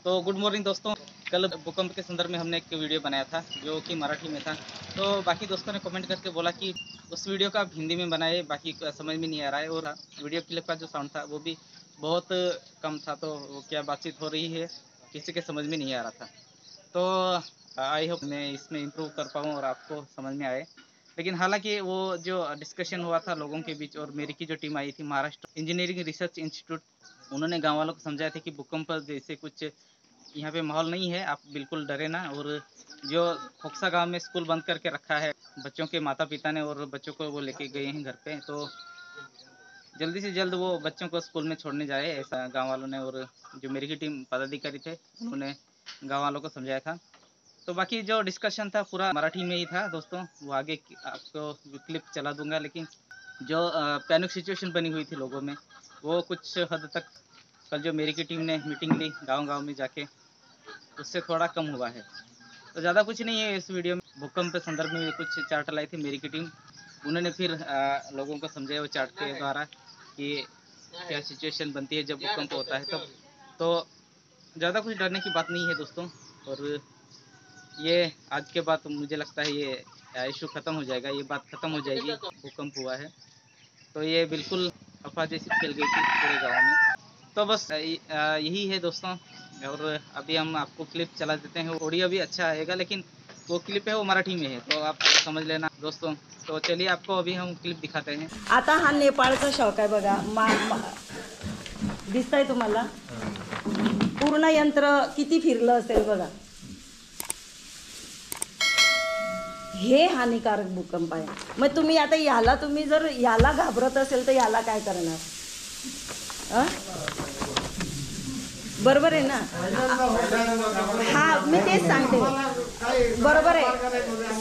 तो good morning दोस्तों। कल भूकंप के संदर्भ में हमने एक वीडियो बनाया था जो कि मराठी में था। तो बाकी दोस्तों ने कमेंट करके बोला कि उस वीडियो का आप हिंदी में बनाए, बाकी समझ में नहीं आ रहा है। और वीडियो क्लिप का जो साउंड था वो भी बहुत कम था, तो वो क्या बातचीत हो रही है किसी के समझ में नहीं आ रहा था। तो आई होप मैं इसमें इम्प्रूव कर पाऊँ और आपको समझ में आए। लेकिन हालांकि वो जो डिस्कशन हुआ था लोगों के बीच, और मेरी की जो टीम आई थी महाराष्ट्र इंजीनियरिंग रिसर्च इंस्टीट्यूट, उन्होंने गाँव वालों को समझाया था कि भूकंप जैसे कुछ यहाँ पे माहौल नहीं है, आप बिल्कुल डरे ना। और जो खोखसा गांव में स्कूल बंद करके रखा है बच्चों के माता पिता ने, और बच्चों को वो लेके गए हैं घर पे, तो जल्दी से जल्द वो बच्चों को स्कूल में छोड़ने जाए, ऐसा गांव वालों ने और जो मेरी की टीम पदाधिकारी थे उन्होंने गांव वालों को समझाया था। तो बाकी जो डिस्कशन था पूरा मराठी में ही था दोस्तों, वो आगे आपको क्लिप चला दूंगा। लेकिन जो पैनिक सिचुएशन बनी हुई थी लोगों में, वो कुछ हद तक कल जो मेरी की टीम ने मीटिंग ली गांव-गांव में जाके, उससे थोड़ा कम हुआ है। तो ज़्यादा कुछ नहीं है इस वीडियो में। भूकंप के संदर्भ में कुछ चार्ट लाई थी मेरी की टीम, उन्होंने फिर लोगों को समझाया वो चार्ट के द्वारा कि क्या सिचुएशन बनती है जब भूकंप होता है तब। तो ज़्यादा कुछ डरने की बात नहीं है दोस्तों। और ये आज के बाद मुझे लगता है ये इशू ख़त्म हो जाएगा, ये बात ख़त्म हो जाएगी। भूकंप हुआ है तो ये बिल्कुल अफवाह जैसी फैल गई थी पूरे गाँव में। तो बस यही है दोस्तों। और अभी हम आपको क्लिप चला देते हैं। ऑडियो भी अच्छा आएगा, लेकिन वो क्लिप है वो मराठी में है, तो आप समझ लेना दोस्तों। तो चलिए आपको अभी हम क्लिप दिखाते हैं। आता हा नेपाळचा शॉक आहे बघा। दिसतंय तुम्हाला? पूर्ण यंत्र किती फिरलं असेल बघा। हे हानिकारक भूकंप आहे। मग तुम्ही आता याला, तुम्ही जर याला घाबरत असेल तर याला काय करणार? बरोबर आहे ना? हा, मी तेच सांगते। बरोबर आहे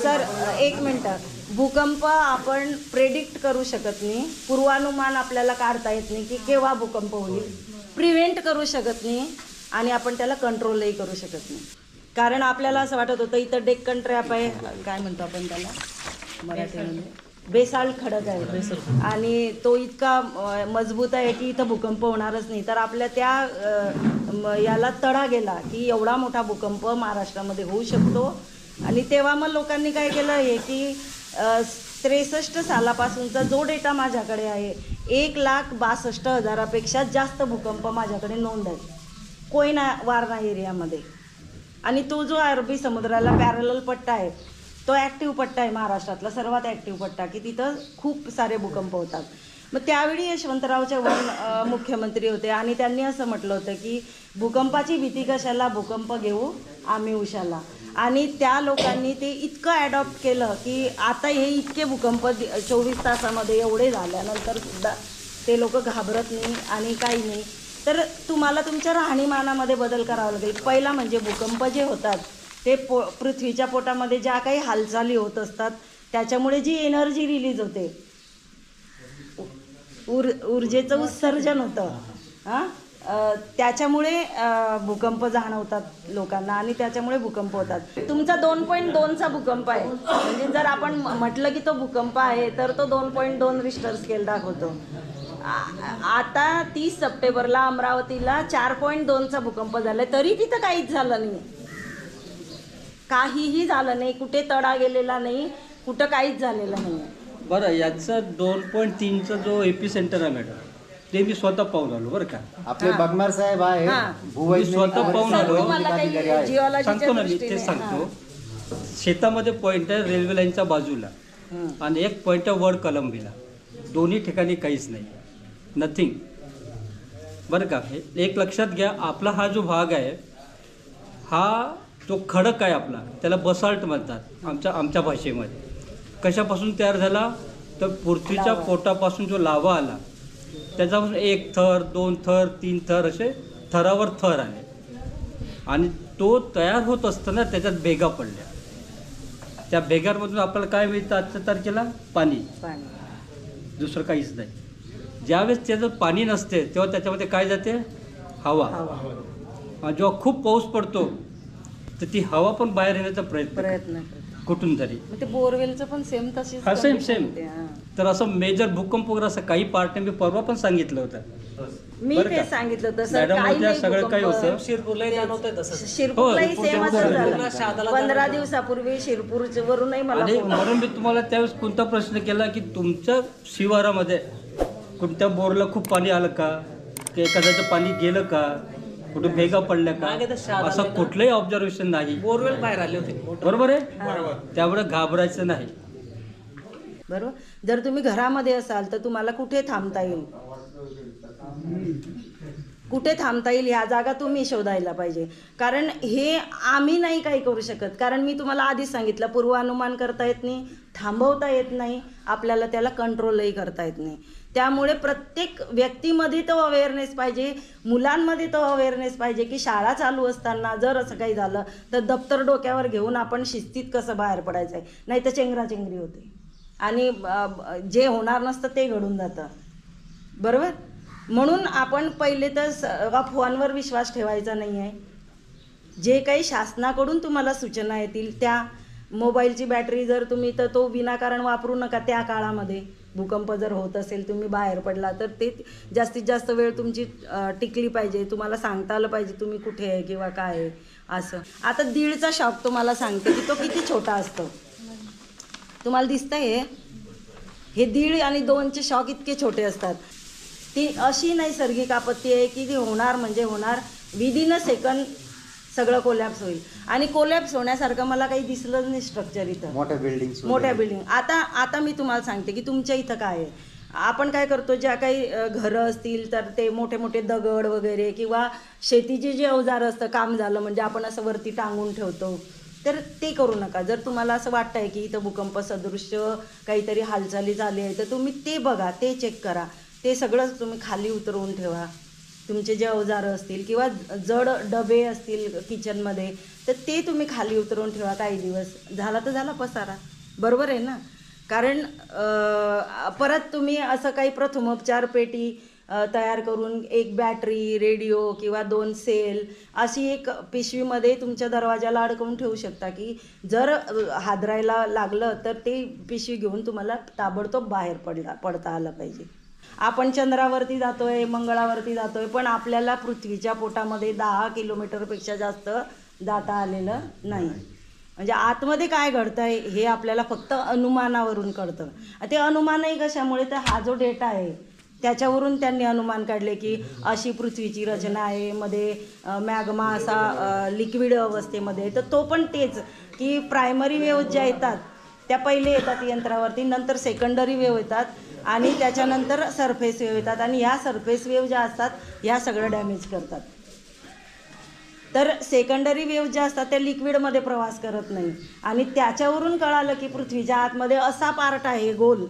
सर, एक मिनिट। भूकंप आपण प्रेडिक्ट करू शकत नाही, पूर्वानुमान आपल्याला काढता येत नाही की केव्हा भूकंप होईल, प्रिव्हेंट करू शकत नाही, आणि आपण त्याला कंट्रोलही करू शकत नाही। कारण आपल्याला असं वाटत होतं इथं डेक्कन ट्रॅप आहे, काय म्हणतो आपण त्याला मराठीमध्ये, बेसाल्ट खडक आहे, आणि तो इतका मजबूत आहे की इथं भूकंप होणारच नाही। तर आपल्या त्या याला तडा गेला की एवढा मोठा भूकंप महाराष्ट्रामध्ये होऊ शकतो। आणि तेव्हा मग लोकांनी काय केलं हे की 63 सालापासूनचा जो डेटा माझ्याकडे आहे, 1,62,000पेक्षा जास्त भूकंप माझ्याकडे नोंद आहे कोयना वारणा एरियामध्ये। आणि तो जो अरबी समुद्राला पॅरलल पट्टा आहे तो ॲक्टिव्ह पट्टा आहे, महाराष्ट्रातला सर्वात ॲक्टिव्ह पट्टा, की तिथं खूप सारे भूकंप होतात। मग त्यावेळी यशवंतराव चव्हाण मुख्यमंत्री होते आणि त्यांनी असं म्हटलं होतं की भूकंपाची भीती कशाला, भूकंप घेऊ आम्ही उशाला। आणि त्या लोकांनी ते इतकं ॲडॉप्ट केलं की आता हे इतके भूकंप 24 तासामध्ये एवढे झाल्यानंतर सुद्धा ते लोक घाबरत नाही आणि काही नाही। तर तुम्हाला तुमच्या राहणीमानामध्ये बदल करावा लागेल। पहिला म्हणजे भूकंप जे होतात ते पृथ्वीच्या पोटामध्ये ज्या काही हालचाली होत असतात त्याच्यामुळे जी एनर्जी रिलीज होते, ऊर्जेचं उत्सर्जन होतं, त्याच्यामुळे भूकंप जाणवतात लोकांना आणि त्याच्यामुळे भूकंप होतात। तुमचा 2.2चा भूकंप आहे, म्हणजे जर आपण म्हटलं की तो भूकंप आहे तर तो 2.2 रिश्टर स्केल दाखवतो। आता 30 सप्टेंबरला अमरावतीला 4.2चा भूकंप झाला, तरी तिथं काहीच झालं नाही, काहीही झालं नाही, कुठे तडा गेलेला नाही, कुठं काहीच झालेलं नाही। बरं, याचा 2.3चा जो एपिसेंटर आहे मॅडम, ते मी स्वतः पाहून आलो बरं का। आपले बगमार साहेब आहे, मी स्वतः पाहून आलो, सांगतो ना मी, ते सांगतो। सांगतो। शेतामध्ये पॉईंट आहे रेल्वे लाईनच्या बाजूला, आणि एक पॉईंट आहे वर कलंबीला, दोन्ही ठिकाणी काहीच नाही, नथिंग बरं का। एक लक्षात घ्या, आपला हा जो भाग आहे हा जो खडक आहे आपला, त्याला बसाल्ट म्हणतात आमच्या भाषेमध्ये। कशापासून तयार झाला तर पृथ्वीच्या पोटापासून जो लावा आला त्याच्यापासून 1 थर 2 थर 3 थर असे थरावर थर आले, आणि तो तयार होत असताना त्याच्यात भेगा पडल्या। त्या भेगांमधून आपल्याला काय मिळतं आजच्या तारखेला? पाणी, दुसरं काहीच नाही। ज्यावेळेस त्याचं पाणी नसते तेव्हा त्याच्यामध्ये काय जाते? हवा। जेव्हा खूप पाऊस पडतो तर ती हवा पण बाहेर येण्याचा प्रयत्न कुठून तरी। ते बोरवेलचं पण सेम तशीच, सेम। तर असं मेजर भूकंप वगैरे असं काही पार्टने मी परवा पण सांगितलं होतं। मी बरं ते का? सांगितलं होतं सर, मॅडम, काही उद्या नाही सगळं काही भूकंप. होतं. शिरपूरलाही जाणवतंय तसं. शिरपूरलाही हो, सेम असं शिरपूरला झालं. शहादाला 15 दिवसापूर्वी शिरपूरवरूनही मला आणि फोन आला. म्हणून मी तुम्हाला त्यावेळेस कोणता प्रश्न केला की तुमच्या शिवारामध्ये कोणत्या बोरला खूप पाणी आलं का, की एखाद्याचं पाणी गेलं का, कुठे भेगा पडल्या मागे तर का, शहादाला असं ना- कुठलंही ऑब्झर्वेशन नाही. बोरवेल बाहेर आले होते मोटर. बरोबर आहे, त्यामुळे घाबरायचं नाही. बरोबर. जर तुम्ही घरामध्ये असाल तर तुम्हाला कुठे थांबता येईल, कुठे थांबता येईल ह्या जागा तुम्ही शोधायला पाहिजे. कारण हे आम्ही नाही काही करू शकत. कारण मी तुम्हाला आधीच सांगितलं, पूर्वानुमान करता येत नाही, थांबवता येत नाही, आपल्याला त्याला कंट्रोलही करता येत नाही. त्यामुळे प्रत्येक व्यक्तीमध्ये तो अवेअरनेस पाहिजे, मुलांमध्ये तो अवेअरनेस पाहिजे की शाळा चालू असताना जर असं काही झालं तर दप्तर डोक्यावर घेऊन आपण शिस्तीत कसं बाहेर पडायचं आहे, नाही तर चेंगराचेंगरी होते आणि जे होणार नसतं ते घडून जातं. बरोबर. म्हणून आपण पहिले तर अफवांवर विश्वास ठेवायचा नाही आहे. जे काही शासनाकडून तुम्हाला सूचना येतील त्या, मोबाईलची बॅटरी जर तुम्ही तर तो विनाकारण वापरू नका. त्या काळामध्ये भूकंप जर होत असेल, तुम्ही बाहेर पडला तर ते जास्तीत जास्त वेळ तुमची टिकली पाहिजे. तुम्हाला सांगता आलं पाहिजे तुम्ही कुठे आहे किंवा काय आहे असं. आता 1.5चा शॉक तुम्हाला सांगते की तो किती छोटा असतो. तुम्हाला दिसतंय हे 1.5 आणि 2चे शॉक इतके छोटे असतात. ती अशी नैसर्गिक आपत्ती आहे की ती होणार म्हणजे होणार, विदिन अ सेकंड सगळं कोलॅप्स होईल. आणि कोलॅप्स होण्यासारखं मला काही दिसलं नाही स्ट्रक्चर इथं, मोठ्या बिल्डिंग. आता मी तुम्हाला सांगते की तुमच्या इथं काय आहे. आपण काय करतो, ज्या काही घरं असतील तर ते मोठे मोठे दगड वगैरे किंवा शेतीचे जे अवजारं असतं, काम झालं म्हणजे आपण असं वरती टांगून ठेवतो, तर ते करू नका. जर तुम्हाला असं वाटतंय की इथं भूकंप सदृश्य काहीतरी हालचाली झाली आहे तर तुम्ही ते बघा, ते चेक करा. ते सगळंच तुम्ही खाली उतरवून ठेवा. तुमचे जे अवजारं असतील किंवा जड डबे असतील किचनमध्ये तर ते तुम्ही खाली उतरवून ठेवा काही दिवस. झाला तर झाला पसारा, बरोबर आहे ना. कारण परत तुम्ही असं काही प्रथमोपचार पेटी तयार करून एक बॅटरी, रेडिओ किंवा 2 सेल अशी एक पिशवीमध्ये तुमच्या दरवाजाला अडकवून ठेवू शकता की जर हादरायला लागलं तर ते पिशवी घेऊन तुम्हाला ताबडतोब बाहेर पडता आलं पाहिजे. आपण चंद्रावरती जातोय, मंगळावरती जातोय, पण आपल्याला पृथ्वीच्या पोटामध्ये 10 किलोमीटरपेक्षा जास्त जाता आलेलं नाही. म्हणजे आतमध्ये काय घडतंय हे आपल्याला फक्त अनुमानावरून कळतं. ते अनुमानही कशामुळे, तर हा जो डेटा आहे त्याच्यावरून त्यांनी अनुमान काढले की अशी पृथ्वीची रचना आहे, मध्ये मॅग्मा असा लिक्विड अवस्थेमध्ये. तर तो पण तेच की प्रायमरी वेव्ह ज्या येतात त्या पहिले येतात यंत्रावरती, नंतर सेकंडरी वेव्ह येतात आणि त्याच्यानंतर सरफेस वेव्ह येतात. आणि ह्या सरफेस वेव्ह ज्या असतात ह्या सगळं डॅमेज करतात. तर सेकंडरी वेव्ह ज्या असतात त्या लिक्विडमध्ये प्रवास करत नाही. आणि त्याच्यावरून कळालं की पृथ्वीच्या आतमध्ये असा पार्ट आहे गोल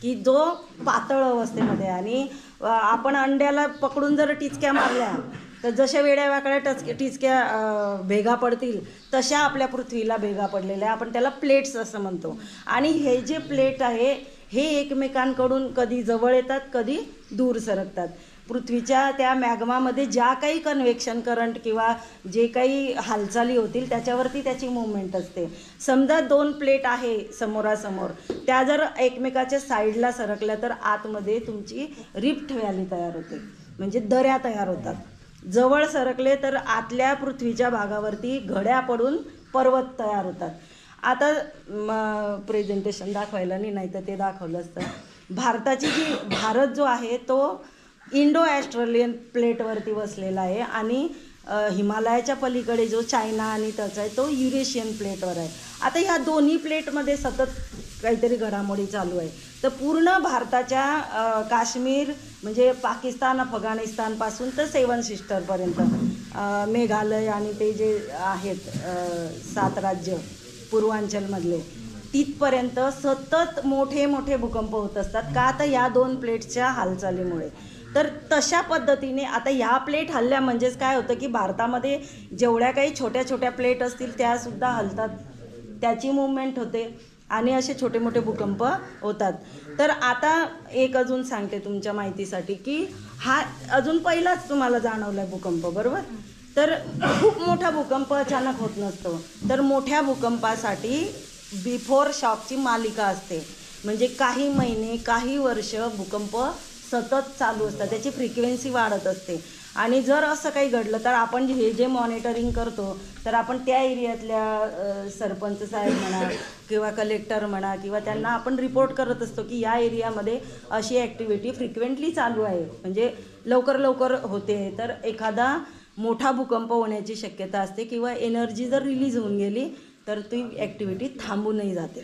की जो पातळ अवस्थेमध्ये. आणि आपण अंड्याला पकडून जर टिचक्या मारल्या तर जशा वेड्या वाकड्या टिचक्या भेगा पडतील तशा आपल्या पृथ्वीला भेगा पडलेल्या आहे. आपण त्याला प्लेट्स असं म्हणतो. आणि हे जे प्लेट आहे हे एकमेकांकडून कधी जवळ येतात, कधी दूर सरकतात. पृथ्वीच्या त्या मॅग्मामध्ये ज्या काही कन्व्हेक्शन करंट किंवा जे काही हालचाली होतील त्याच्यावरती त्याची मूवमेंट असते. समजा 2 प्लेट आहे समोरासमोर, त्या जर एकमेकाच्या साईडला सरकल्या तर आतमध्ये तुमची रिफ्ट व्हॅली तयार होते, म्हणजे दऱ्या तयार होतात. जवळ सरकले तर आतल्या पृथ्वीच्या भागावरती घड्या पडून पर्वत तयार होतात. आता प्रेझेंटेशन दाखवायला नाही तर ते दाखवलं असतं. भारत जो आहे तो इंडो ॲस्ट्रेलियन प्लेटवरती वसलेला आहे आणि हिमालयाच्या पलीकडे जो चायना आणि त्याचा आहे तो युरेशियन प्लेटवर आहे. आता ह्या दोन्ही प्लेटमध्ये सतत काहीतरी घडामोडी चालू आहे. तर पूर्ण भारताच्या काश्मीर म्हणजे पाकिस्तान, अफगाणिस्तानपासून तर 7 सिस्टरपर्यंत, मेघालय आणि ते जे आहेत 7 राज्य पूर्वांचलमधले, तिथपर्यंत सतत मोठे मोठे भूकंप होत असतात. का तर या 2 प्लेट्सच्या हालचालीमुळे. तर तशा पद्धतीने आता ह्या प्लेट हल्ल्या म्हणजेच काय होतं की भारतामध्ये जेवढ्या काही छोट्या छोट्या प्लेट असतील त्यासुद्धा हलतात, त्याची मूवमेंट होते आणि असे छोटे मोठे भूकंप होतात. तर आता एक अजून सांगते तुमच्या माहितीसाठी की हा अजून पहिलाच तुम्हाला जाणवला आहे भूकंप, बरोबर. तर खूप मोठा भूकंप अचानक होत नसतो. तर मोठ्या भूकंपासाठी बिफोर शॉकची मालिका असते. म्हणजे काही महिने, काही वर्ष भूकंप सतत चालू असतात, त्याची फ्रिक्वेन्सी वाढत असते. आणि जर असं काही घडलं तर आपण हे जे मॉनिटरिंग करतो तर आपण त्या एरियातल्या सरपंच साहेब म्हणा किंवा कलेक्टर म्हणा किंवा त्यांना आपण रिपोर्ट करत असतो की या एरियामध्ये अशी ॲक्टिव्हिटी फ्रिक्वेंटली चालू आहे, म्हणजे लवकर लवकर होते. तर एखादा मोठा भूकंप होण्याची शक्यता असते किंवा एनर्जी जर रिलीज होऊन गेली तर ती ॲक्टिव्हिटी थांबूनही जाते.